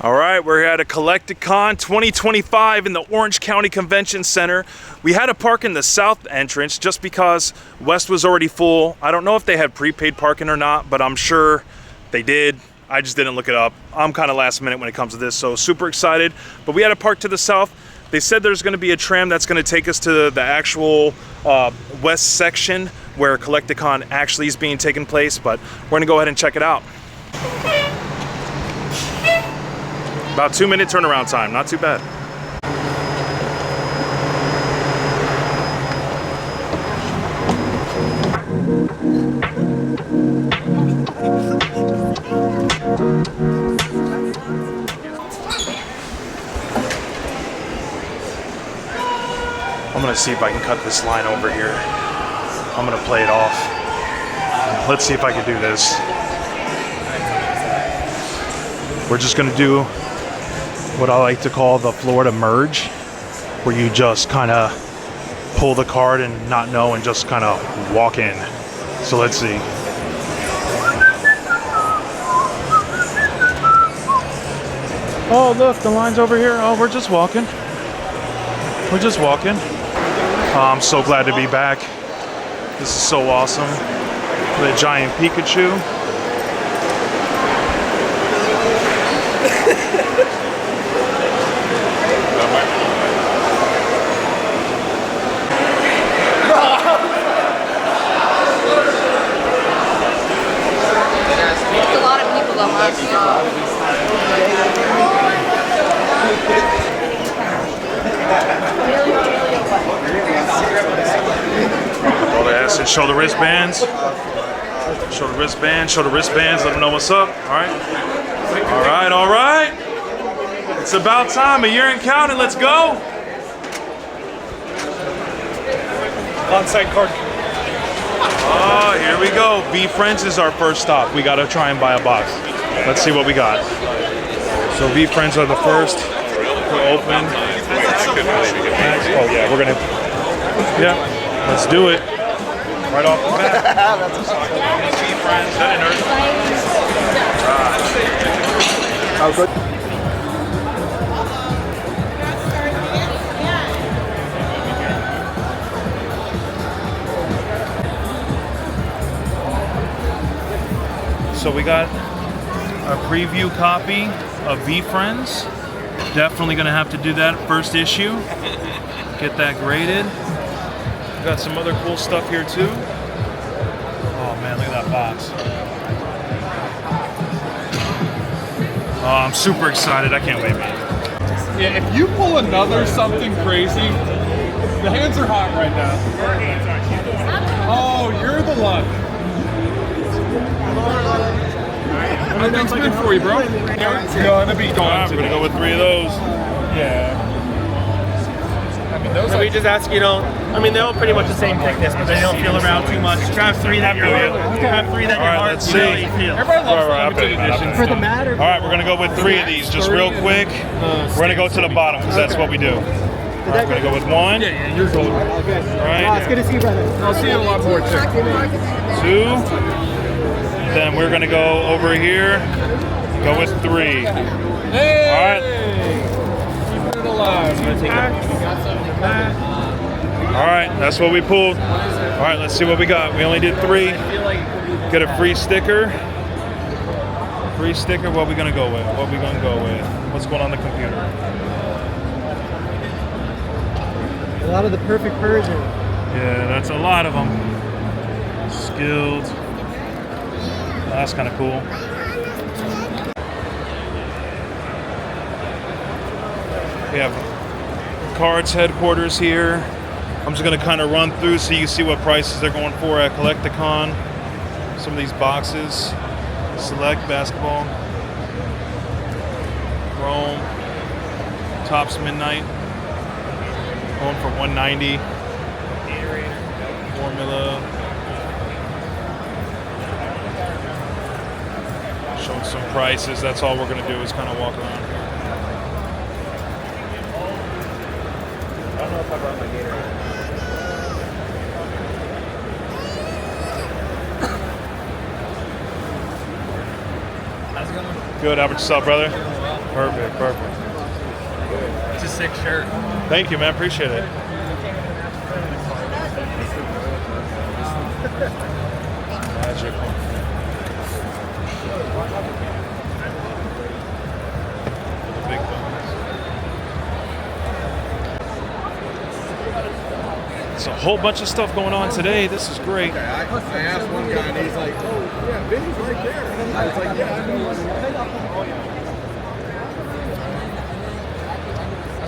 All right, we're at a Collecticon 2025 in the Orange County Convention Center. We had to park in the south entrance just because west was already full. I don't know if they had prepaid parking or not, but I'm sure they did. I just didn't look it up. I'm kind of last minute when it comes to this, so super excited. But we had to park to the south. They said there's going to be a tram that's going to take us to the actual west section where Collecticon actually is being taken place, but we're going to go ahead and check it out. About 2-minute turnaround time, not too bad. I'm gonna see if I can cut this line over here. I'm gonna play it off. Let's see if I can do this. We're just gonna do what I like to call the Florida merge, where you just kind of pull the card and not know and just kind of walk in. So let's see. Oh, look, the line's over here. Oh, we're just walking. We're just walking. Oh, I'm so glad to be back. This is so awesome. The giant Pikachu. All the ass and show the wristbands. Show the wristbands, show the wristbands, let them know what's up. Alright. Alright, alright. It's about time, a year and counting, let's go. On-site card. Oh, here we go. VeeFriends is our first stop. We gotta try and buy a box. Let's see what we got. So VeeFriends are the first to open. Oh yeah, we're gonna. Yeah, let's do it. Right off the bat. VeeFriends, that didn't hurt. Oh, good. So we got a preview copy of VeeFriends. Definitely gonna have to do that first issue. Get that graded. We got some other cool stuff here too. Oh man, look at that box. Oh, I'm super excited. I can't wait, man. Yeah, if you pull another something crazy, the hands are hot right now. Oh, you're the luck. Everything's good for you, bro. It's gonna be gone. We're gonna go with 3 of those. Yeah. I mean, those. So we just ask you don't. I mean, they're all pretty much the same thickness, but they don't feel around too much. Grab 3 that grab 3 that your heart let's really see. feels. Everybody loves Right, limited editions. For the matter. All right, we're gonna go with 3 of these, just real quick. We're gonna go to the bottom because that's what we do. All right, we're gonna go with 1. Yeah, you're golden. Okay. Right. Oh, it's good to see you, brother. I'll see you a lot more too. 2. Then we're gonna go over here. Go with 3. Hey! All right. Keeping it alive. All right, that's what we pulled. All right, let's see what we got. We only did 3. Get a free sticker. Free sticker. What we gonna go with? What we gonna go with? What's going on the computer? A lot of the perfect Persian. Yeah, that's a lot of them. Skilled. Oh, that's kind of cool. We have Cards headquarters here. I'm just gonna kind of run through so you see what prices they're going for at Collecticon. Some of these boxes. Select basketball. Chrome. Topps Midnight. Going for $190. Formula. Showing some prices. That's all we're gonna do is kind of walk around here. I don't know if I brought my Gatorade. How's it going? Good. How about yourself, brother? Perfect, perfect. It's a sick shirt. Thank you, man. Appreciate it. Magical. The big ones. It's a whole bunch of stuff going on today. This is great. I asked one guy and he's like, oh, yeah, Vinny's right there. I was like, yeah, I know.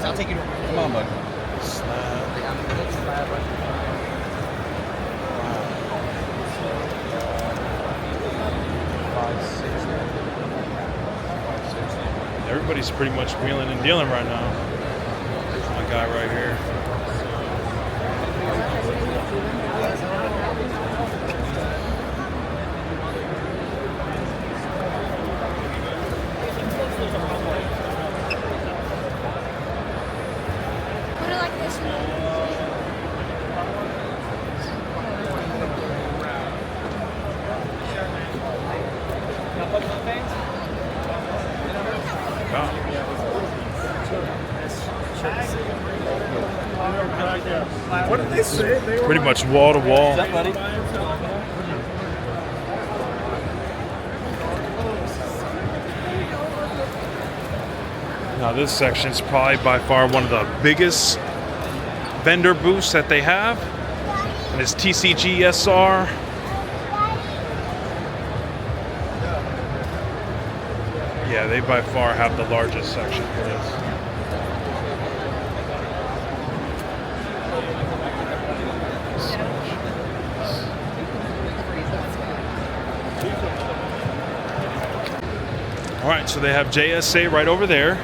I'll take you. Come on, bud. Everybody's pretty much wheeling and dealing right now. My guy right here. Put it like this. What did they say? They were Pretty much wall to wall. Now this section is probably by far one of the biggest vendor booths that they have. And it's TCG SR. Yeah, they by far have the largest section for this. All right, so they have JSA right over there.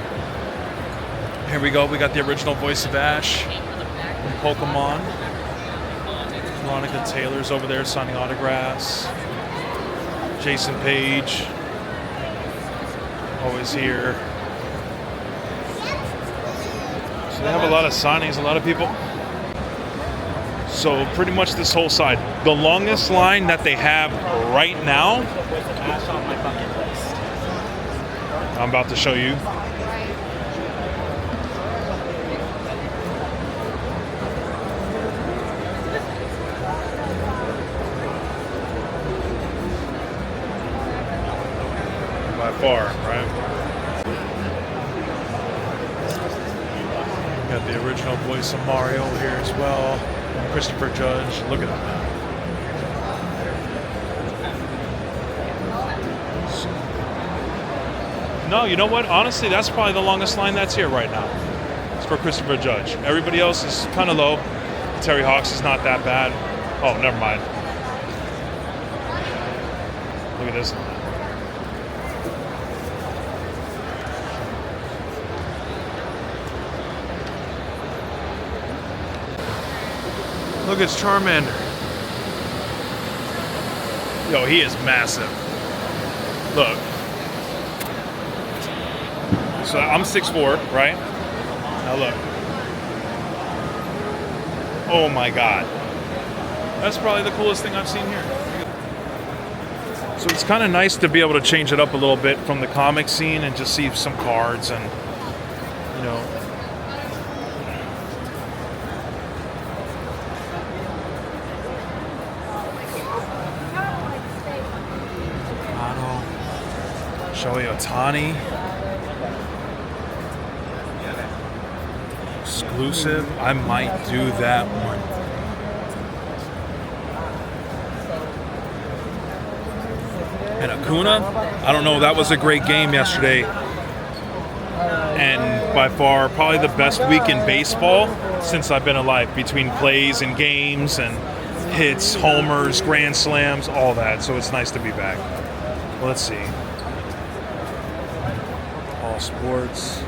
Here we go. We got the original voice of Ash from Pokemon. Veronica Taylor's over there signing autographs. Jason Page, always here. So they have a lot of signings, a lot of people. So pretty much this whole side. The longest line that they have right now, I'm about to show you. By far, right? Got the original voice of Mario here as well. And Christopher Judge. Look at that. No, you know what? Honestly, that's probably the longest line that's here right now. It's for Christopher Judge. Everybody else is kind of low. Terry Hawks is not that bad. Oh, never mind. Look at this. Look, it's Charmander. Yo, he is massive. Look. So I'm 6'4", right? Now look. Oh my God. That's probably the coolest thing I've seen here. So it's kind of nice to be able to change it up a little bit from the comic scene and just see some cards and, you know. Shohei Ohtani. Exclusive. I might do that one. And Acuna. I don't know. That was a great game yesterday. And by far, probably the best week in baseball since I've been alive, between plays and games and hits, homers, grand slams, all that. So it's nice to be back. Let's see. All sports.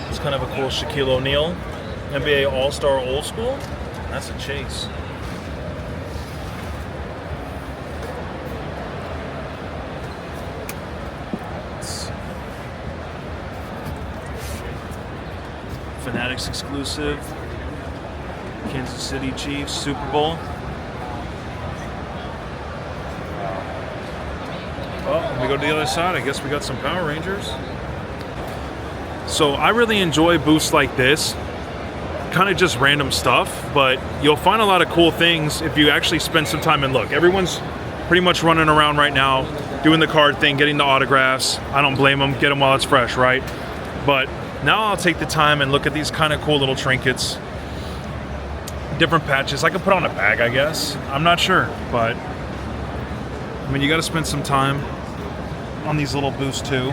It's kind of a cool Shaquille O'Neal. NBA All-Star Old School. That's a chase. Fanatics exclusive. Kansas City Chiefs Super Bowl. Well, when we go to the other side, I guess we got some Power Rangers. So I really enjoy booths like this. Kind of just random stuff, but you'll find a lot of cool things if you actually spend some time and look. Everyone's pretty much running around right now, doing the card thing, getting the autographs. I don't blame them. Get them while it's fresh, right? But now I'll take the time and look at these kind of cool little trinkets. Different patches. I could put on a bag, I guess. I'm not sure, but I mean, you got to spend some time on these little booths too.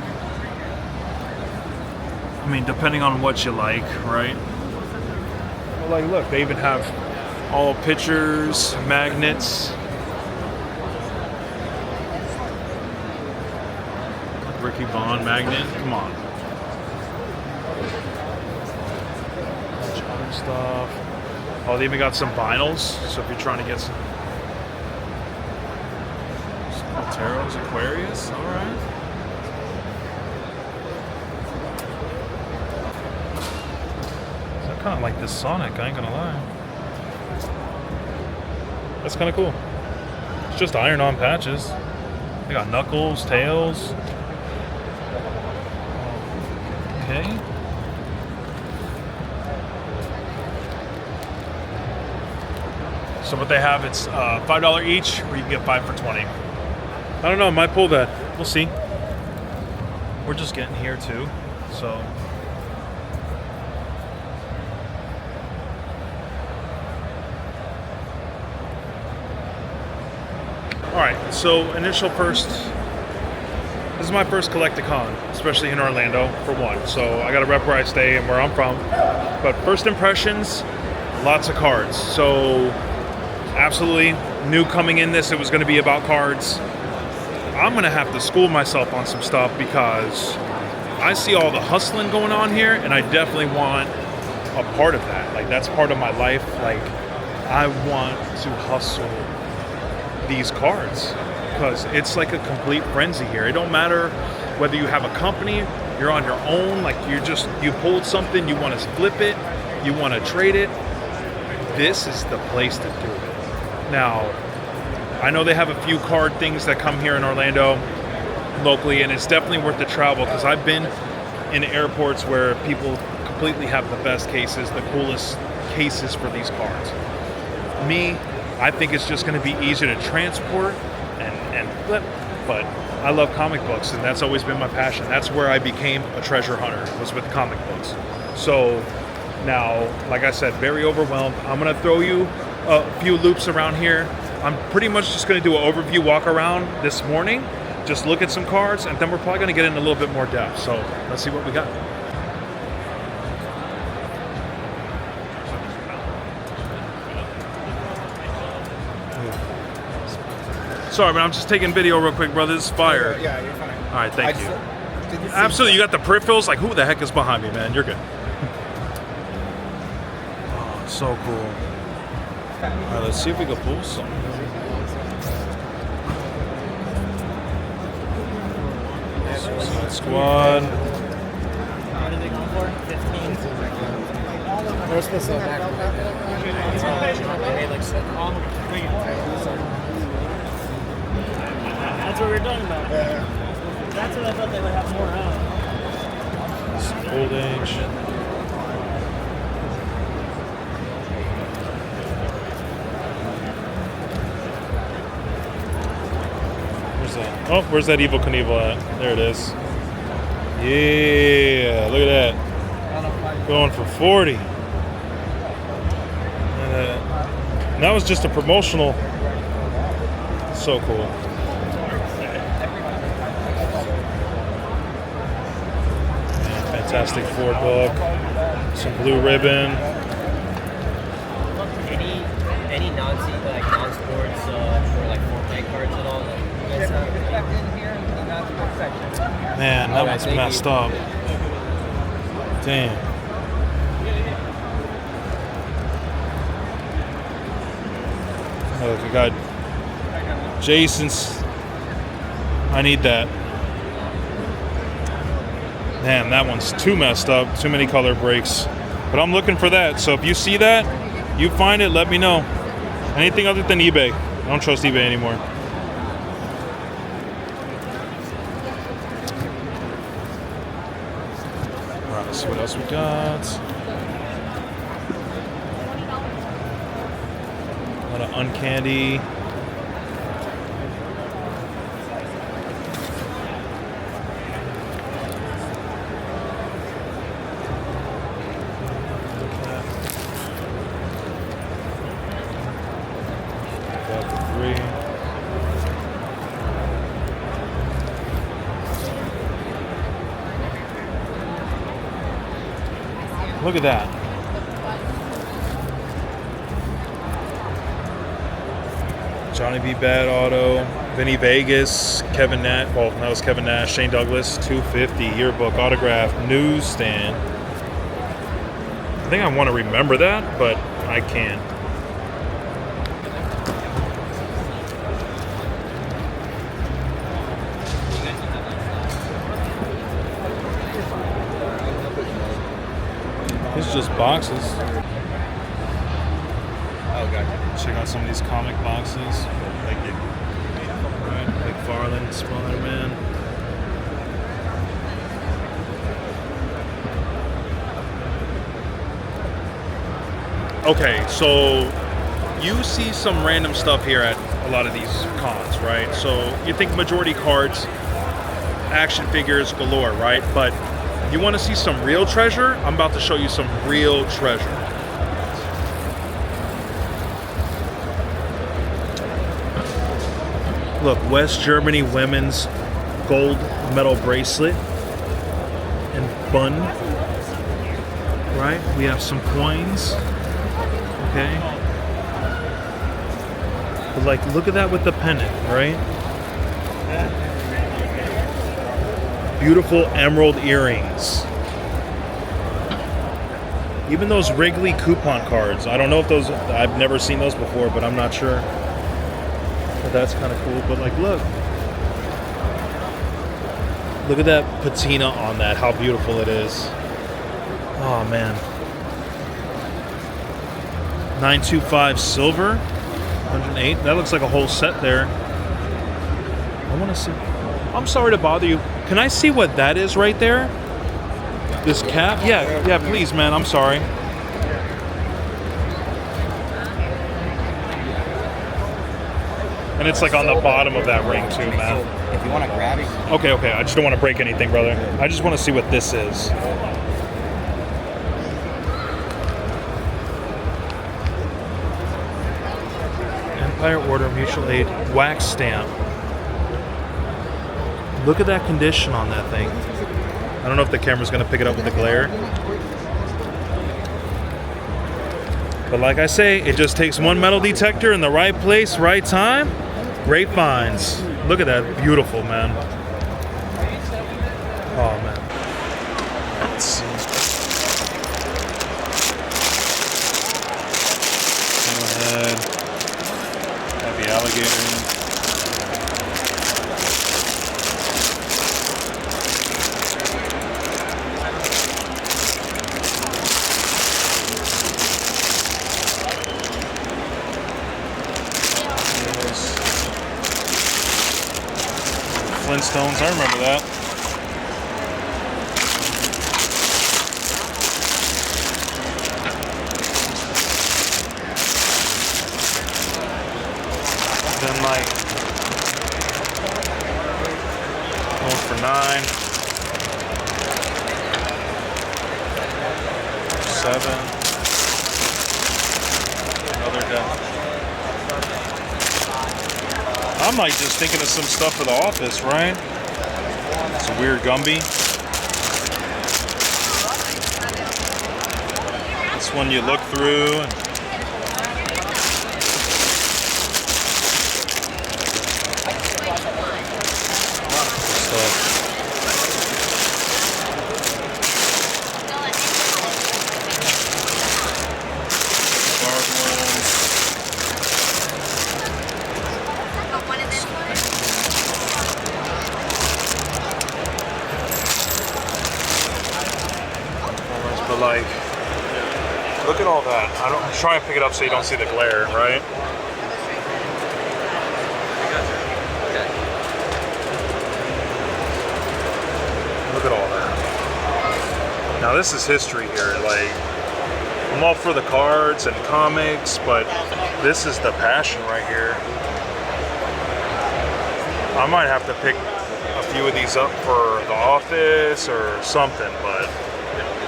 I mean, depending on what you like, right? Well, like, look, they even have all pictures, magnets. Ricky Vaughn magnet. Come on. Other stuff. Oh, they even got some vinyls. So if you're trying to get some Altaros, Aquarius, all right. I kind of like this Sonic, I ain't gonna lie. That's kind of cool. It's just iron-on patches. They got Knuckles, Tails. Okay. So what they have, it's $5 each, or you can get 5 for 20. I don't know, I might pull that. We'll see. We're just getting here too, so. All right, so this is my first Collecticon, especially in Orlando, for one. So I got to rep where I stay and where I'm from. But first impressions, lots of cards. So absolutely knew coming in this, it was going to be about cards. I'm going to have to school myself on some stuff because I see all the hustling going on here, and I definitely want a part of that. Like, that's part of my life. Like, I want to hustle these cards because it's like a complete frenzy here. It don't matter whether you have a company, you're on your own, like you pulled something, you want to flip it, you want to trade it. This is the place to do it. Now, I know they have a few card things that come here in Orlando locally, and it's definitely worth the travel because I've been in airports where people completely have the best cases, the coolest cases for these cards. Me, I think it's just going to be easier to transport and flip, but I love comic books, and that's always been my passion. That's where I became a treasure hunter, was with comic books. So now, like I said, very overwhelmed. I'm going to throw you a few loops around here. I'm pretty much just going to do an overview walk around this morning, just look at some cards, and then we're probably going to get in a little bit more depth. So let's see what we got. Sorry, but I'm just taking video real quick, brother. This is fire. Yeah, you're fine. All right, thank you. Did you see Absolutely. You got the peripherals. Like, who the heck is behind me, man? You're good. Oh, so cool. All right, let's see if we can pull some. Suicide Squad. What are they going for? 15. They're supposed to have That's what we were talking about. That's what I thought they would have more of. Old Age. Where's that? Oh, where's that Evel Knievel at? There it is. Yeah, look at that. Going for 40. And that was just a promotional. So cool. Fantastic Ford book. Some blue ribbon. Any non-sports or like Fortnite cards at all? Man, that one's messed up. Damn. Look, I got Jason's. I need that. Damn, that one's too messed up. Too many color breaks. But I'm looking for that. So if you see that, you find it, let me know. Anything other than eBay. I don't trust eBay anymore. Let's see what else we got. A lot of uncandy. Got the 3. Look at that. Johnny B. Bad Auto, Vinny Vegas, Kevin Nash. Well, that was Kevin Nash, Shane Douglas, 250 yearbook autograph, newsstand. I think I want to remember that, but I can't. It's just boxes. Oh, gotcha. Check out some of these comic boxes. Thank you. Right, McFarlane, Spider-Man. Okay, so you see some random stuff here at a lot of these cons, right? So you think majority cards, action figures galore, right? But you want to see some real treasure? I'm about to show you some real treasure. Look, West Germany women's gold medal bracelet and bun. Right? We have some coins. Okay. But like, look at that with the pendant, right? Beautiful emerald earrings. Even those Wrigley coupon cards. I don't know if those, I've never seen those before, but I'm not sure. But that's kind of cool. But like, look. Look at that patina on that, how beautiful it is. Oh man. 925 silver, 108. That looks like a whole set there. I want to see. I'm sorry to bother you. Can I see what that is right there? This cap? Yeah, please, man. I'm sorry. And it's like on the bottom of that ring too, man. If you want to grab it, Okay. I just don't want to break anything, brother. I just want to see what this is. Empire Order Mutual Aid wax stamp. Look at that condition on that thing. I don't know if the camera's going to pick it up with the glare. But like I say, it just takes one metal detector in the right place, right time. Great finds. Look at that. Beautiful, man. Oh, man. Let's see. Go ahead. Happy alligator. Flintstones, I remember that. Then like 1 for 9, 7, another deck. I'm like just thinking of some stuff for the office, right? It's a weird Gumby. This one you look through and a lot of cool stuff. But like, look at all that. I'm trying to pick it up so you don't see the glare, right? Look at all that. Now this is history here. Like, I'm all for the cards and comics, but this is the passion right here. I might have to pick a few of these up for the office or something, but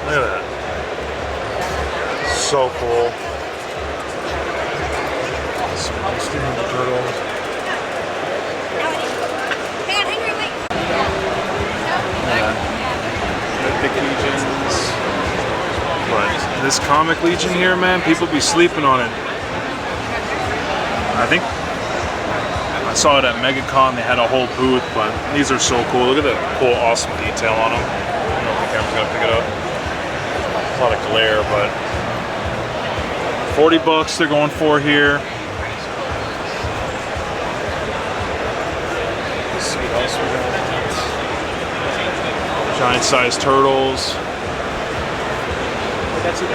look at that. So cool. Steven the Turtle. Mythic Legions. But this Comic Legion here, man, people be sleeping on it. I think I saw it at MegaCon. They had a whole booth, but these are so cool. Look at that cool, awesome detail on them. I don't know if the camera's gonna pick it up. It's a lot of glare, but 40 bucks they're going for here. Let's see what else we got. Giant sized turtles. That's it. 22.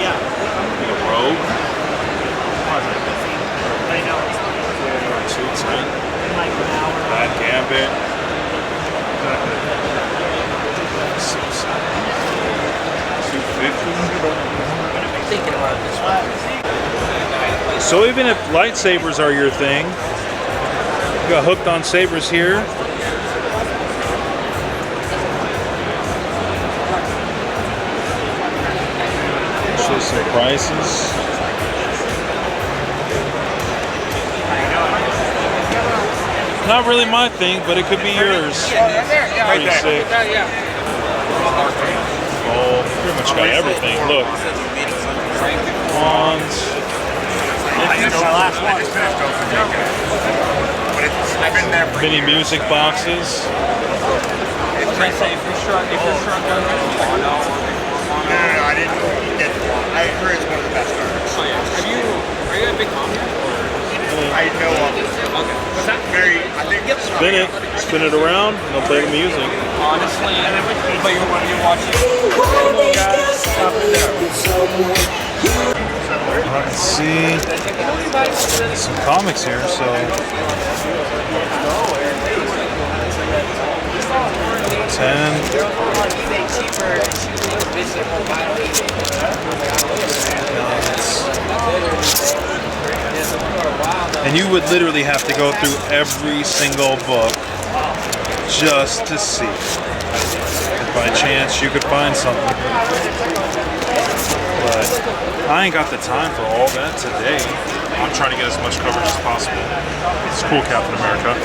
Yeah. The Rogue. I know. 210. Like an hour. Bad Gambit. 250. Thinking about this one. So even if lightsabers are your thing, you got hooked on sabers here. Show some prices. Not really my thing, but it could be yours. Pretty sick. Oh, pretty much got everything. Look. Wands. Mini music boxes. No, I didn't get the one. I heard it's one of the best cards. Oh yeah. Are you a big comic? I know of it. Okay. What's that? Very, I think it's Spin it around, and they'll play the music. Honestly, but you're watching. Let's see some comics here. So 10. And you would literally have to go through every single book just to see if by chance you could find something. But I ain't got the time for all that today. I'm trying to get as much coverage as possible. It's cool, Captain America.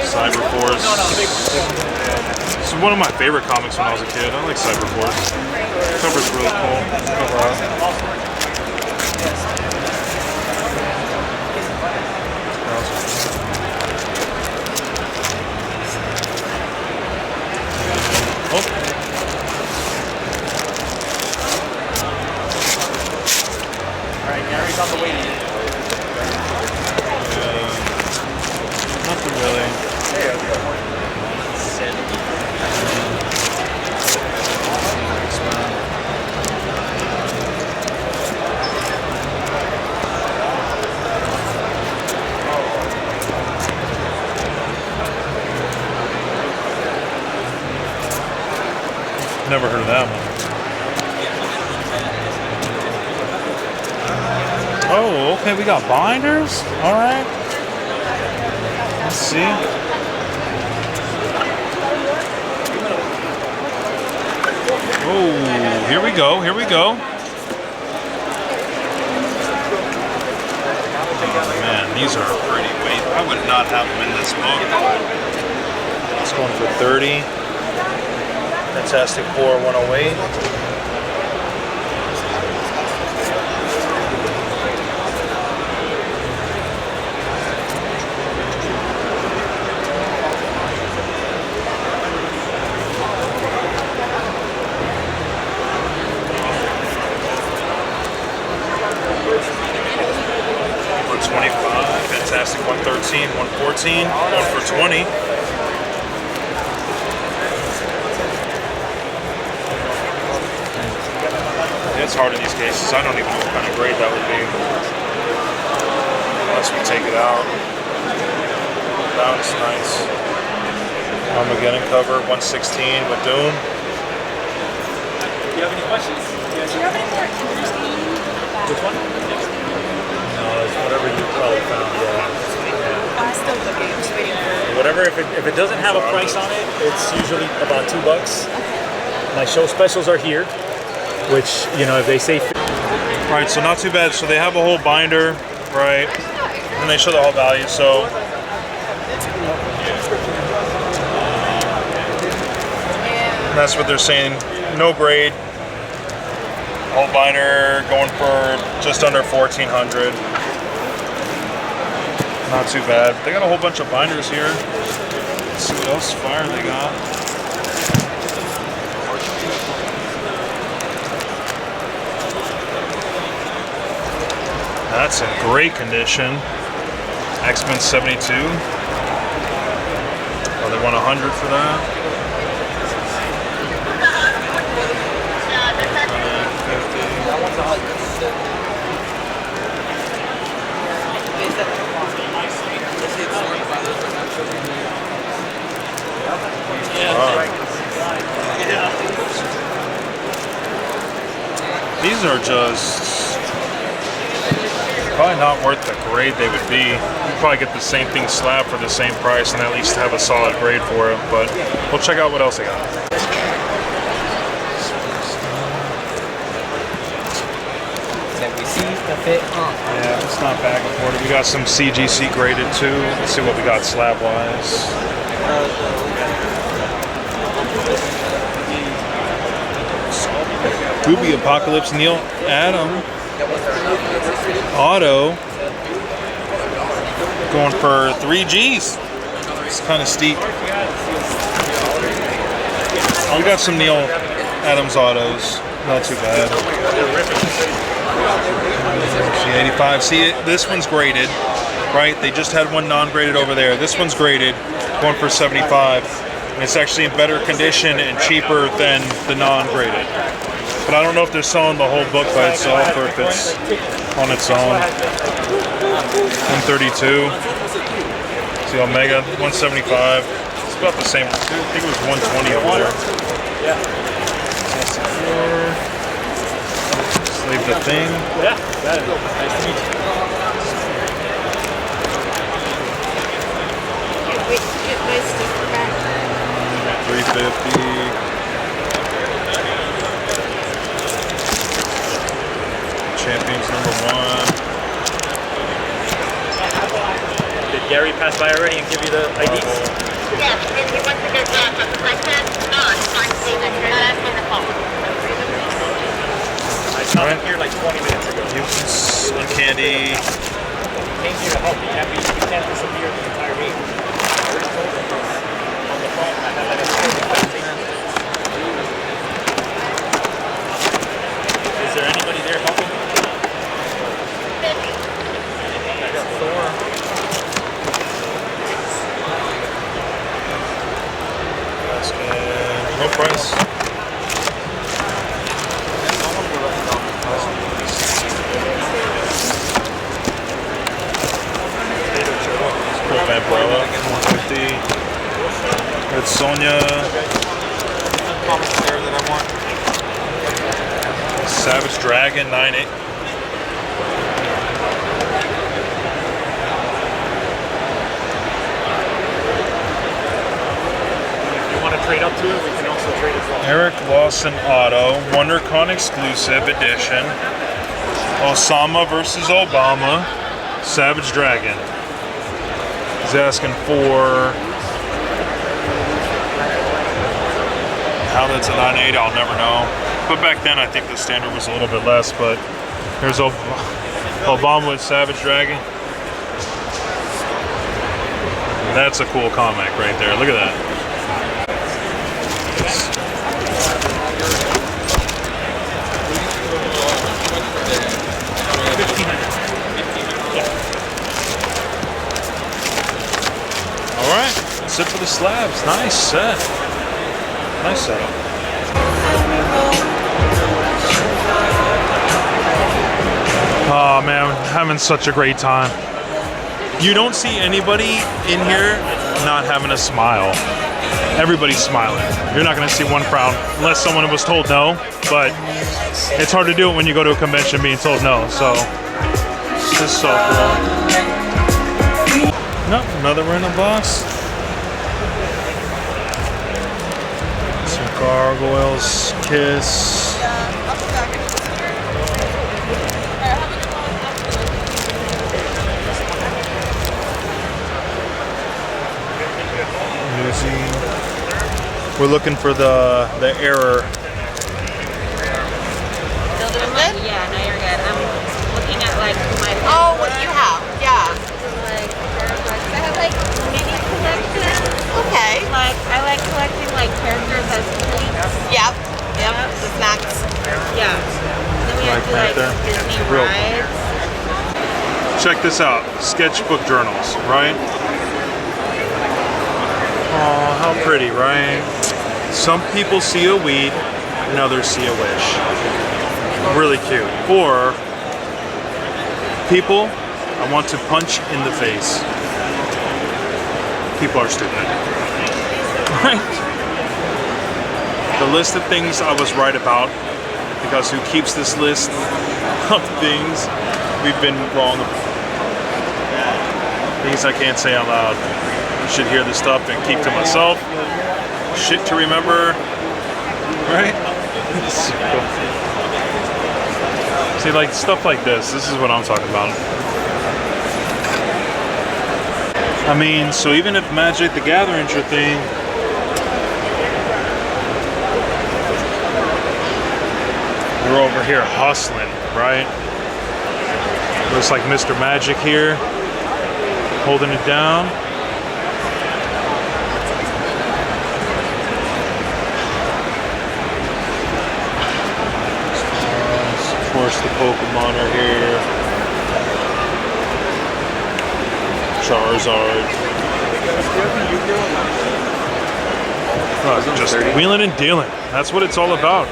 Cyberforce. This is one of my favorite comics when I was a kid. I like Cyberforce. The cover's really cool. Cover art. Oh. Alright, Gary's on the way to you. Nothing really. Never heard of that one. Oh, okay, we got binders? Alright. Let's see. Oh, here we go, here we go. Oh man, these are pretty weight. I would not have them in this book. It's going for 30. Fantastic Four 108. For 25, Fantastic 113, 114, one for 20. It's hard in these cases. I don't even know what kind of grade that would be. Unless we take it out. That one's nice. Armageddon cover, 116 with Doom. Do you have any questions? Do you have any more interesting? Which one? No, it's whatever you probably found. Yeah. I'm still looking. I'm just waiting for. Whatever. If it doesn't have a price on it, it's usually about $2. My show specials are here, which if they say. Right, so not too bad. So they have a whole binder, right? And they show the whole value. So that's what they're saying. No grade. Whole binder going for just under $1,400. Not too bad. They got a whole bunch of binders here. Let's see what else fire they got. That's in great condition. X-Men 72. Oh, they want 100 for that. These are just probably not worth the grade they would be. You'd probably get the same thing slab for the same price and at least have a solid grade for it. But we'll check out what else they got. That we see the fit. Yeah, it's not bag imported. We got some CGC graded too. Let's see what we got slab wise. Gooby Apocalypse Neil Adam Auto going for 3 G's. It's kind of steep. We got some Neil Adams autos. Not too bad. See, 85. See, this one's graded, right? They just had one non-graded over there. This one's graded, going for 75. And it's actually in better condition and cheaper than the non-graded. But I don't know if they're selling the whole book by itself or if it's on its own. 132. See, Omega, 175. It's about the same. I think it was 120 over there. Leave the thing. Yeah, that is nice to meet you. Wait to get my sticker back. 350. Champions #1. Did Gary pass by already and give you the IDs? Yes, and he wants to get that, but I said, no, it's fine, see, that's on the phone. I saw him here like 20 minutes ago. Uncandy. Came here to help. You can't disappear the entire game. On the phone, I had Is there anybody there helping? I got 4. No price. Cool Vampirella, 150. Red Sonya. Savage Dragon, 98. Trade up to it, we can also trade as well. Eric Lawson Auto, WonderCon exclusive edition. Osama versus Obama, Savage Dragon. He's asking for. How that's a 980, I'll never know. But back then, I think the standard was a little bit less. But here's Obama with Savage Dragon. That's a cool comic right there. Look at that. Alright, that's it for the slabs. Nice set. Nice setup. Oh man, having such a great time. You don't see anybody in here not having a smile. Everybody's smiling. You're not gonna see one frown unless someone was told no, but it's hard to do it when you go to a convention being told no, so this is so cool. Nope, another random box. Some gargoyles, Kiss. We're looking for the error. Still doing good? Yeah, no, you're good. I'm looking at like my. Oh, what you have? Yeah. Like, I have like mini collections. Okay. Like, I like collecting like characters as treats. Yep. Yep. The snacks. Yeah. Then we have to Black like Panther. Disney Real. rides. Check this out, sketchbook journals, right? Oh, how pretty, right? Some people see a weed, and others see a wish. Really cute. Or people I want to punch in the face. People are stupid. Right? The list of things I was right about, because who keeps this list of things we've been wrong about? Things I can't say out loud. I should hear this stuff and keep to myself. Shit to remember, right? See, like stuff like this is what I'm talking about. I mean, so even if Magic the Gathering's your thing, we're over here hustling, right? Looks like Mr. Magic here, holding it down. Of course, the Pokemon are here. Charizard. Oh, just wheeling and dealing. That's what it's all about.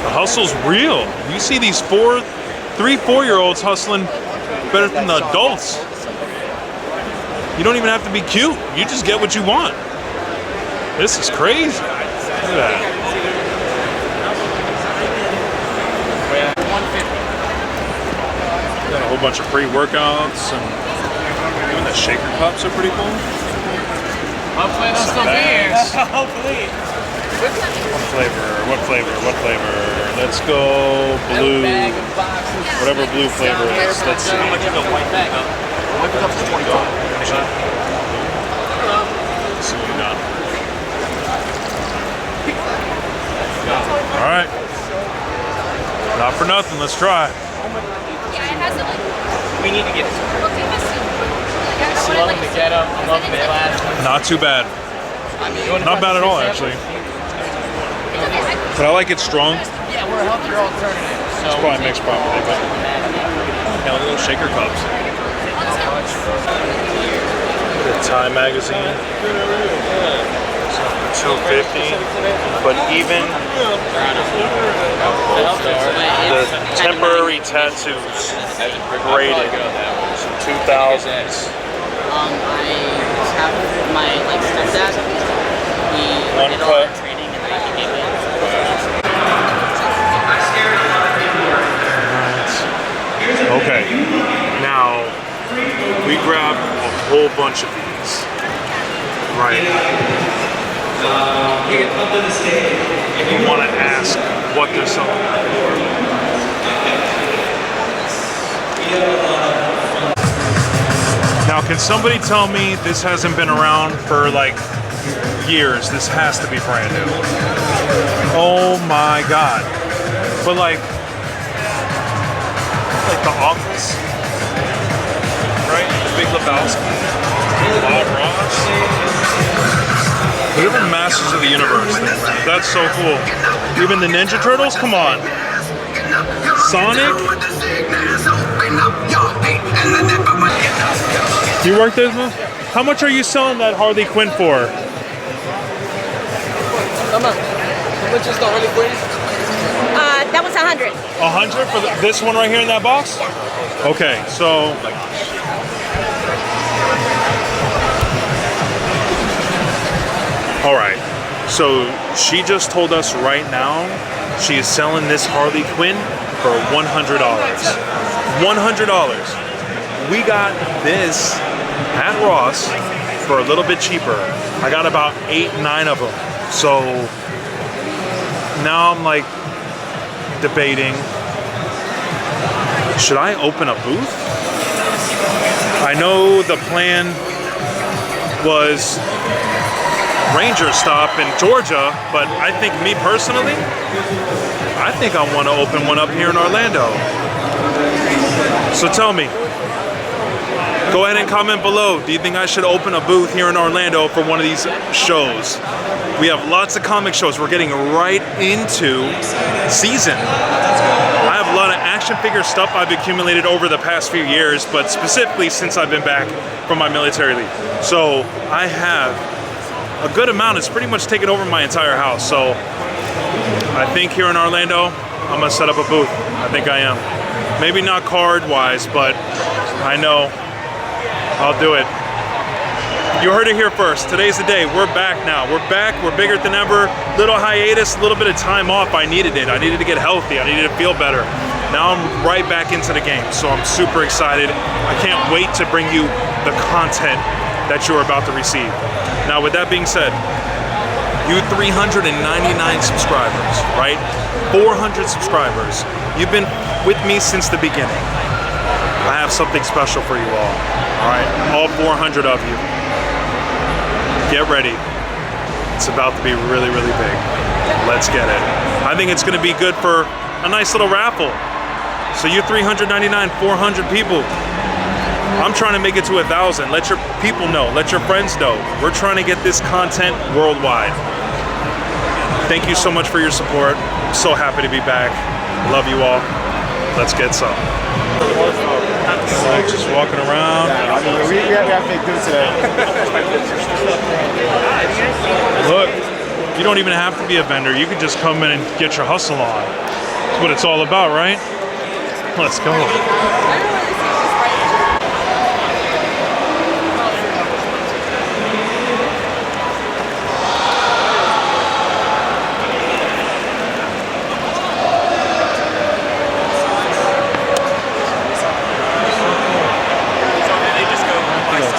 The hustle's real. You see these 3-4-year-olds hustling better than the adults. You don't even have to be cute. You just get what you want. This is crazy. Look at that. Got a whole bunch of free workouts, and even the shaker cups are pretty cool. I'm playing on some beers. Hopefully. What flavor? Let's go blue. Whatever blue flavor is. Let's see. White cups is 25. Let's see what we got. All right. Not for nothing. Let's try. We need to get I love the getup. I love the last. Not too bad. Not bad at all, actually. But I like it strong. Yeah, we're a healthier alternative. So It's probably mixed properly, but yeah, little shaker cups. The Time magazine. $2.50. But even the temporary tattoos graded some 2000s. I have my stepdad. We did all our training and then he gave me. Okay, now we grabbed a whole bunch of these, right? We want to ask what they're selling for. Now, can somebody tell me this hasn't been around for like years? This has to be brand new. Oh my God. But like The Office, right? The Big Lebowski, Bob Ross. Whatever Masters of the Universe thing. That's so cool. Even the Ninja Turtles, come on. Sonic. You work this one? How much are you selling that Harley Quinn for? How much is the Harley Quinn? That was 100. 100 for this one right here in that box? Okay, so all right, so she just told us right now she is selling this Harley Quinn for $100. $100. We got this at Ross for a little bit cheaper. I got about 8, 9 of them. So now I'm like debating, should I open a booth? I know the plan was Ranger stop in Georgia, but I think me personally, I think I want to open one up here in Orlando. So tell me, go ahead and comment below. Do you think I should open a booth here in Orlando for one of these shows? We have lots of comic shows. We're getting right into season. I have a lot of action figure stuff I've accumulated over the past few years, but specifically since I've been back from my military leave. So I have a good amount. It's pretty much taken over my entire house. So I think here in Orlando, I'm gonna set up a booth. I think I am. Maybe not card-wise, but I know I'll do it. You heard it here first. Today's the day. We're back now. We're back. We're bigger than ever. Little hiatus, a little bit of time off. I needed it. I needed to get healthy. I needed to feel better. Now I'm right back into the game. So I'm super excited. I can't wait to bring you the content that you're about to receive. Now, with that being said, you 399 subscribers, right? 400 subscribers. You've been with me since the beginning. I have something special for you all right? All 400 of you. Get ready. It's about to be really, really big. Let's get it. I think it's gonna be good for a nice little raffle. So you 399, 400 people. I'm trying to make it to 1,000. Let your people know, let your friends know. We're trying to get this content worldwide. Thank you so much for your support. I'm so happy to be back. Love you all. Let's get some. Just walking around. We have big dudes today. Look, you don't even have to be a vendor. You can just come in and get your hustle on. That's what it's all about, right? Let's go.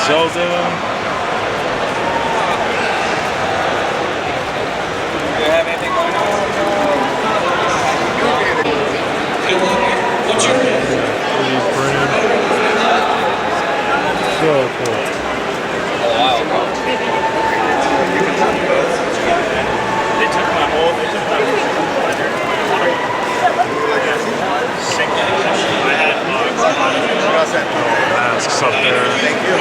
Zelda. So cool. They took my whole, I had masks up there. Thank you.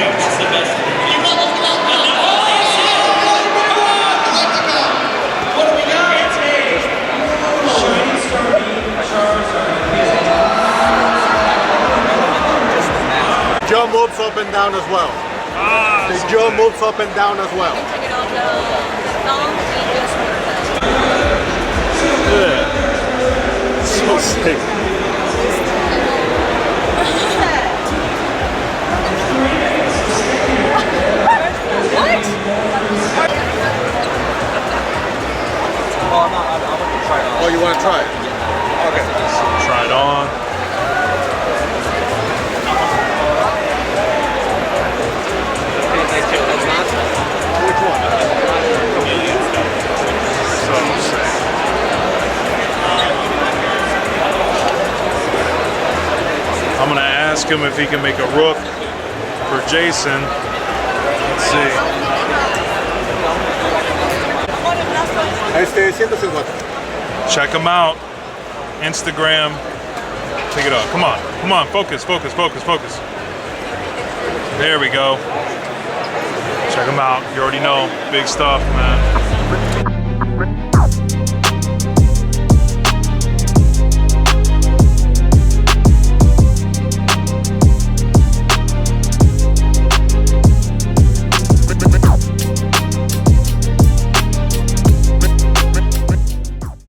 Jaw moves up and down as well. The jaw moves up and down as well. Yeah. So sick. Oh, you want to try it? Okay. Try it on. Which one? So sick. I'm gonna ask him if he can make a rook for Jason. Let's see. 150. Check him out. Instagram. Pick it up. Come on. Come on. Focus, focus, focus, focus. There we go. Check him out. You already know. Big stuff, man.